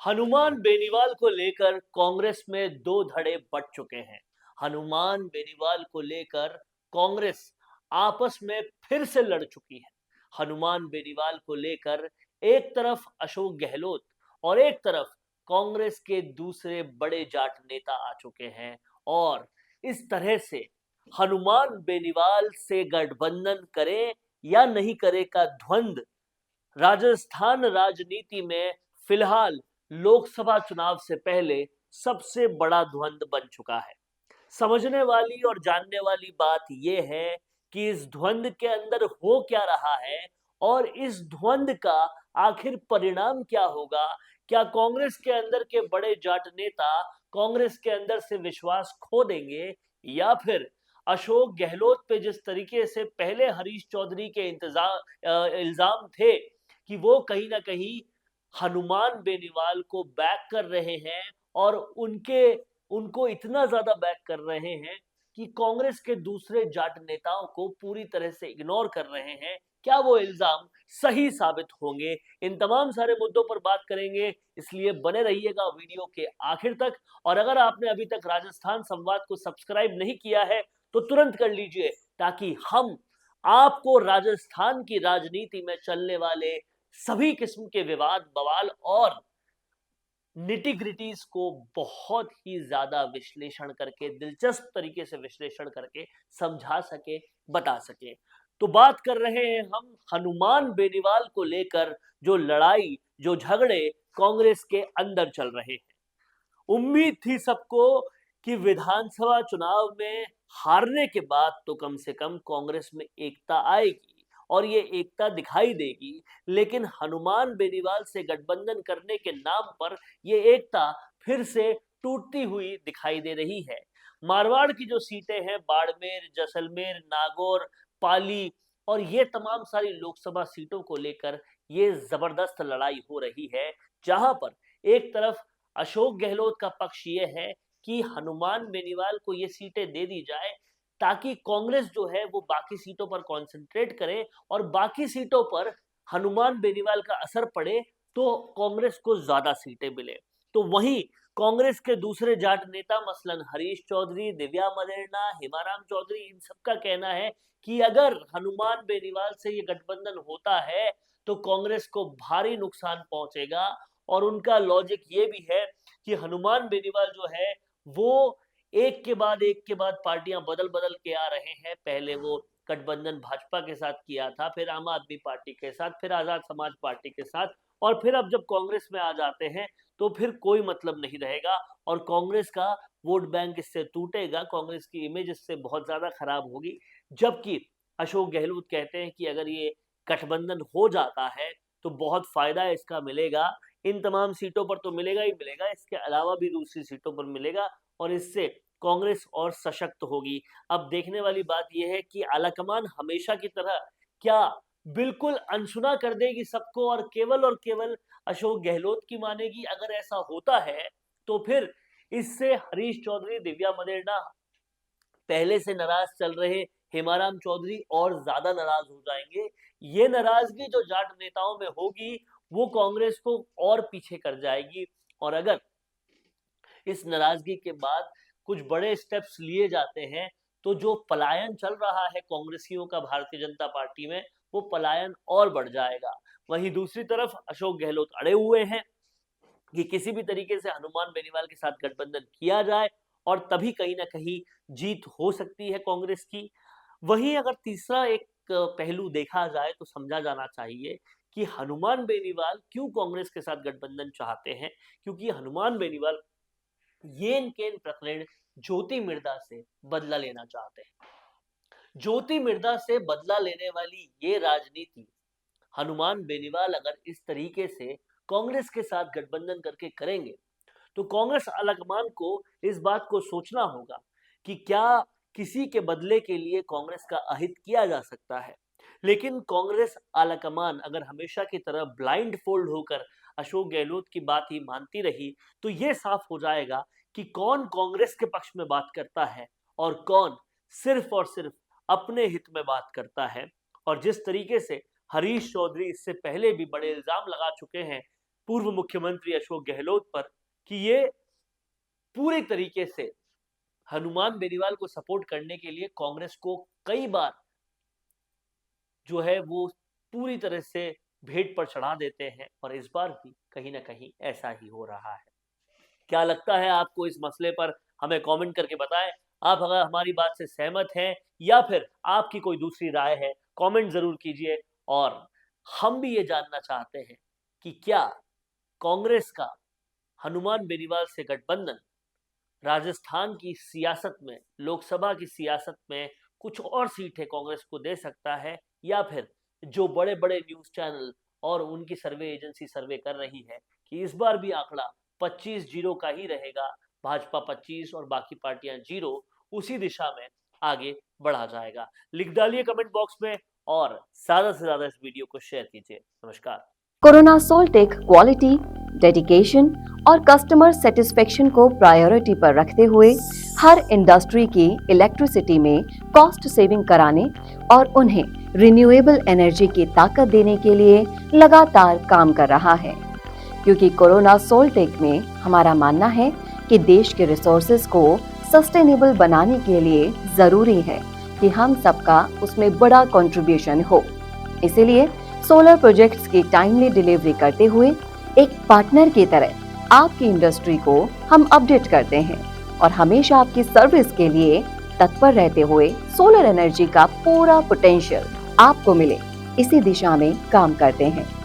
हनुमान बेनीवाल को लेकर कांग्रेस में दो धड़े बट चुके हैं। हनुमान बेनीवाल को लेकर कांग्रेस आपस में फिर से लड़ चुकी है। हनुमान बेनीवाल को लेकर एक तरफ अशोक गहलोत और एक तरफ कांग्रेस के दूसरे बड़े जाट नेता आ चुके हैं और इस तरह से हनुमान बेनीवाल से गठबंधन करे या नहीं करे का द्वंद राजस्थान राजनीति में फिलहाल लोकसभा चुनाव से पहले सबसे बड़ा द्वंद बन चुका है। समझने वाली और जानने वाली बात यह है कि इस द्वंद के अंदर हो क्या रहा है और इस द्वंद का आखिर परिणाम क्या होगा। क्या कांग्रेस के अंदर के बड़े जाट नेता कांग्रेस के अंदर से विश्वास खो देंगे या फिर अशोक गहलोत पे जिस तरीके से पहले हरीश चौधरी के इल्जाम थे कि वो कहीं ना कहीं हनुमान बेनीवाल को बैक कर रहे हैं और उनके उनको इतना ज्यादा बैक कर रहे हैं कि कांग्रेस के दूसरे जाट नेताओं को पूरी तरह से इग्नोर कर रहे हैं। क्या वो इल्जाम सही साबित होंगे? इन तमाम सारे मुद्दों पर बात करेंगे, इसलिए बने रहिएगा वीडियो के आखिर तक। और अगर आपने अभी तक राजस्थान संवाद को सब्सक्राइब नहीं किया है तो तुरंत कर लीजिए, ताकि हम आपको राजस्थान की राजनीति में चलने वाले सभी किस्म के विवाद, बवाल और निटी-ग्रिटीज को बहुत ही ज्यादा विश्लेषण करके, दिलचस्प तरीके से विश्लेषण करके समझा सके, बता सके। तो बात कर रहे हैं हम हनुमान बेनीवाल को लेकर, जो लड़ाई, जो झगड़े कांग्रेस के अंदर चल रहे हैं। उम्मीद थी सबको कि विधानसभा चुनाव में हारने के बाद तो कम से कम कांग्रेस में एकता आएगी और ये एकता दिखाई देगी, लेकिन हनुमान बेनीवाल से गठबंधन करने के नाम पर ये एकता फिर से टूटती हुई दिखाई दे रही है। मारवाड़ की जो सीटें हैं, बाड़मेर, जैसलमेर, नागौर, पाली और ये तमाम सारी लोकसभा सीटों को लेकर ये जबरदस्त लड़ाई हो रही है, जहां पर एक तरफ अशोक गहलोत का पक्ष ये है कि हनुमान बेनीवाल को ये सीटें दे दी जाए ताकि कांग्रेस जो है वो बाकी सीटों पर कंसंट्रेट करे और बाकी सीटों पर हनुमान बेनीवाल का असर पड़े तो कांग्रेस को ज्यादा सीटें मिले। तो वहीं कांग्रेस के दूसरे जाट नेता मसलन हरीश चौधरी, दिव्या मदेरणा, हिमाराम चौधरी, इन सबका कहना है कि अगर हनुमान बेनीवाल से ये गठबंधन होता है तो कांग्रेस को भारी नुकसान पहुंचेगा। और उनका लॉजिक ये भी है कि हनुमान बेनीवाल जो है वो एक के बाद पार्टियां बदल बदल के आ रहे हैं। पहले वो गठबंधन भाजपा के साथ किया था, फिर आम आदमी पार्टी के साथ, फिर आजाद समाज पार्टी के साथ, और फिर अब जब कांग्रेस में आ जाते हैं तो फिर कोई मतलब नहीं रहेगा और कांग्रेस का वोट बैंक इससे टूटेगा, कांग्रेस की इमेज इससे बहुत ज्यादा खराब होगी। जबकि अशोक गहलोत कहते हैं कि अगर ये गठबंधन हो जाता है तो बहुत फायदा इसका मिलेगा, इन तमाम सीटों पर तो मिलेगा ही मिलेगा, इसके अलावा भी दूसरी सीटों पर मिलेगा और इससे कांग्रेस और सशक्त होगी। अब देखने वाली बात यह है कि आलाकमान हमेशा की तरह क्या बिल्कुल अनसुना कर देगी सबको और केवल अशोक गहलोत की मानेगी। अगर ऐसा होता है तो फिर इससे हरीश चौधरी, दिव्या मदेरणा, पहले से नाराज चल रहे हेमाराम चौधरी और ज्यादा नाराज हो जाएंगे। ये नाराजगी जो जाट नेताओं में होगी वो कांग्रेस को और पीछे कर जाएगी। और अगर इस नाराजगी के बाद कुछ बड़े स्टेप्स लिए जाते हैं तो जो पलायन चल रहा है कांग्रेसियों का भारतीय जनता पार्टी में, वो पलायन और बढ़ जाएगा। वहीं दूसरी तरफ अशोक गहलोत अड़े हुए हैं कि किसी भी तरीके से हनुमान बेनीवाल के साथ गठबंधन किया जाए और तभी कहीं ना कहीं जीत हो सकती है कांग्रेस की। वहीं अगर तीसरा एक पहलू देखा जाए तो समझा जाना चाहिए कि हनुमान बेनीवाल क्यों कांग्रेस के साथ गठबंधन चाहते हैं, क्योंकि हनुमान बेनीवाल येन केन प्रकरण ज्योति मिर्दा से बदला लेना चाहते हैं। ज्योति मिर्दा से बदला लेने वाली ये राजनीति हनुमान बेनीवाल अगर इस तरीके से कांग्रेस के साथ गठबंधन करके करेंगे तो कांग्रेस आलाकमान को इस बात को सोचना होगा कि क्या किसी के बदले के लिए कांग्रेस का अहित किया जा सकता है। लेकिन कांग्रेस आलाकमान अगर हमेशा की तरह ब्लाइंड फोल्ड होकर अशोक गहलोत की बात ही मानती रही तो यह साफ हो जाएगा कि कौन कांग्रेस के पक्ष में बात करता है और कौन सिर्फ और सिर्फ अपने हित में बात करता है। और जिस तरीके से हरीश चौधरी इससे पहले भी बड़े इल्जाम लगा चुके हैं पूर्व मुख्यमंत्री अशोक गहलोत पर कि ये पूरे तरीके से हनुमान बेनीवाल को सपोर्ट करने के लिए कांग्रेस को कई बार जो है वो पूरी तरह से भेंट पर चढ़ा देते हैं और इस बार भी कहीं ना कहीं ऐसा ही हो रहा है। क्या लगता है आपको इस मसले पर? हमें कमेंट करके बताएं। आप अगर हमारी बात से सहमत हैं या फिर आपकी कोई दूसरी राय है, कमेंट जरूर कीजिए। और हम भी ये जानना चाहते हैं कि क्या कांग्रेस का हनुमान बेनीवाल से गठबंधन राजस्थान की सियासत में, लोकसभा की सियासत में कुछ और सीटें कांग्रेस को दे सकता है, या फिर जो बड़े बड़े न्यूज चैनल और उनकी सर्वे एजेंसी सर्वे कर रही है कि इस बार भी आंकड़ा 25-0 का ही रहेगा, भाजपा 25 और बाकी पार्टियां 0, उसी दिशा में आगे बढ़ा जाएगा? लिख डालिए कमेंट बॉक्स में और ज्यादा से ज्यादा इस वीडियो को शेयर कीजिए। नमस्कार। कोरोना सोल्टेक क्वालिटी, डेडिकेशन और कस्टमर सेटिस्फेक्शन को प्रायोरिटी पर रखते हुए हर इंडस्ट्री की इलेक्ट्रिसिटी में कॉस्ट सेविंग कराने और उन्हें रिन्यूएबल एनर्जी की ताकत देने के लिए लगातार काम कर रहा है। क्योंकि कोरोना सोल्टेक में हमारा मानना है कि देश के रिसोर्सेज को सस्टेनेबल बनाने के लिए जरूरी है कि हम सबका उसमें बड़ा कंट्रीब्यूशन हो। इसीलिए सोलर प्रोजेक्ट्स की टाइमली डिलीवरी करते हुए एक पार्टनर की तरह आपकी इंडस्ट्री को हम अपडेट करते हैं और हमेशा आपकी सर्विस के लिए तत्पर रहते हुए सोलर एनर्जी का पूरा पोटेंशियल आपको मिले, इसी दिशा में काम करते हैं।